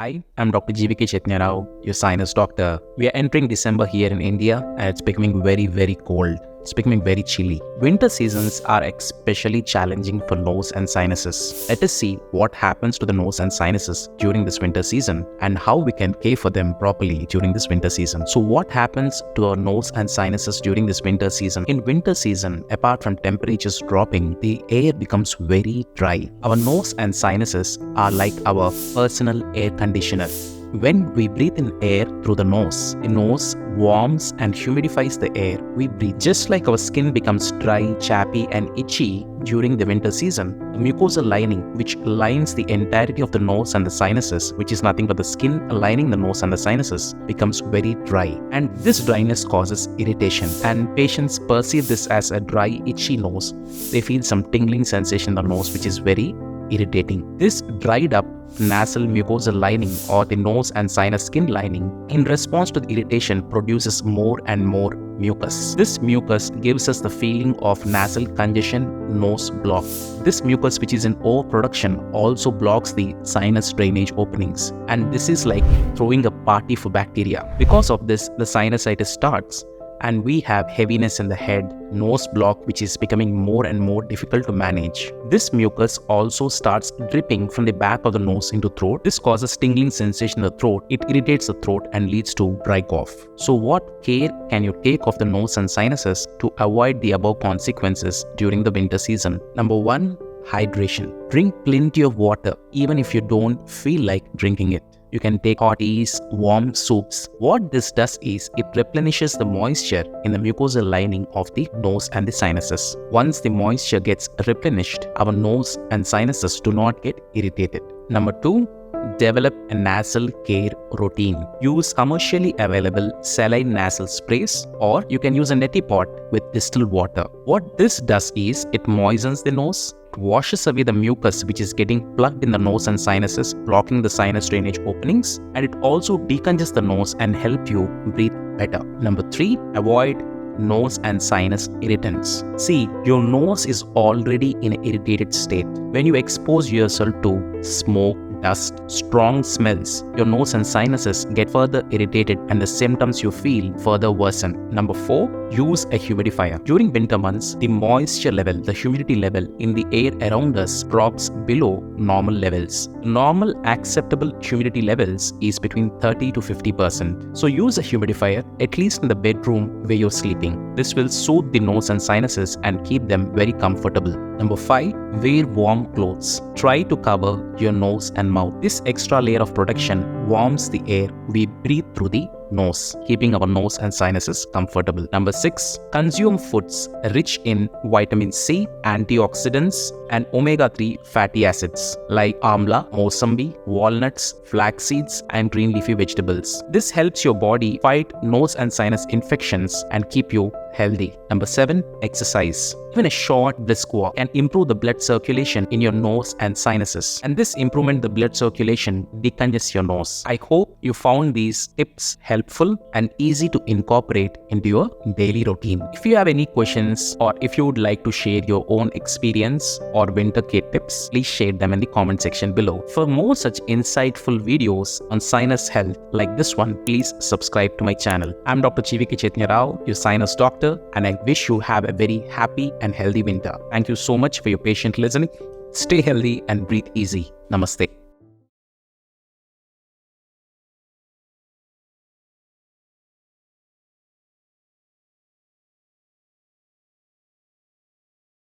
Hi, I'm Dr. Chaitanya Rao, your sinus doctor. We are entering December here in India and it's becoming very cold. It's becoming very chilly. Winter seasons are especially challenging for nose and sinuses. Let us see what happens to the nose and sinuses during this winter season and how we can care for them properly during this winter season. So what happens to our nose and sinuses during this winter season? In winter season, apart from temperatures dropping, the air becomes very dry. Our nose and sinuses are like our personal air conditioner. When we breathe in air through the nose warms and humidifies the air we breathe. Just like our skin becomes dry, chappy and itchy during the winter season, the mucosal lining which lines the entirety of the nose and the sinuses, which is nothing but the skin lining the nose and the sinuses, becomes very dry. And this dryness causes irritation, and patients perceive this as a dry, itchy nose. They feel some tingling sensation in the nose which is very irritating. This dried up nasal mucosal lining or the nose and sinus skin lining, in response to the irritation, produces more and more mucus. This mucus gives us the feeling of nasal congestion, nose block. This mucus, which is in overproduction, also blocks the sinus drainage openings, and this is like throwing a party for bacteria. Because of this, the sinusitis starts and we have heaviness in the head, nose block, which is becoming more and more difficult to manage. This mucus also starts dripping from the back of the nose into throat. This causes tingling sensation in the throat. It irritates the throat and leads to dry cough. So what care can you take of the nose and sinuses to avoid the above consequences during the winter season? Number 1, hydration. Drink plenty of water even if you don't feel like drinking it. You can take hot teas, warm soups. What this does is it replenishes the moisture in the mucosal lining of the nose and the sinuses. Once the moisture gets replenished, our nose and sinuses do not get irritated. Number 2, develop a nasal care routine. Use commercially available saline nasal sprays, or you can use a neti pot with distilled water. What this does is it moistens the nose, washes away the mucus which is getting plugged in the nose and sinuses, blocking the sinus drainage openings, and it also decongest the nose and help you breathe better. Number 3, avoid nose and sinus irritants. See, your nose is already in an irritated state. When you expose yourself to smoke, dust, strong smells, your nose and sinuses get further irritated and the symptoms you feel further worsen. Number 4, use a humidifier. During winter months, the moisture level, the humidity level in the air around us drops below normal levels. Normal acceptable humidity levels is between 30 to 50%. So use a humidifier at least in the bedroom where you're sleeping. This will soothe the nose and sinuses and keep them very comfortable. Number 5, wear warm clothes. Try to cover your nose and mouth. This extra layer of protection warms the air we breathe through the nose, keeping our nose and sinuses comfortable. Number 6, consume foods rich in vitamin C, antioxidants, and omega-3 fatty acids like amla, mosambi, walnuts, flax seeds, and green leafy vegetables. This helps your body fight nose and sinus infections and keep you healthy. Number 7, exercise. Even a short brisk walk can improve the blood circulation in your nose and sinuses, and this improvement in the blood circulation decongests your nose. I hope you found these tips helpful and easy to incorporate into your daily routine. If you have any questions or if you would like to share your own experience or winter care tips, please share them in the comment section below. For more such insightful videos on sinus health like this one, please subscribe to my channel. I'm Dr. Chaitanya Rao, your sinus doctor, and I wish you have a very happy and healthy winter. Thank you so much for your patient listening. Stay healthy and breathe easy. Namaste.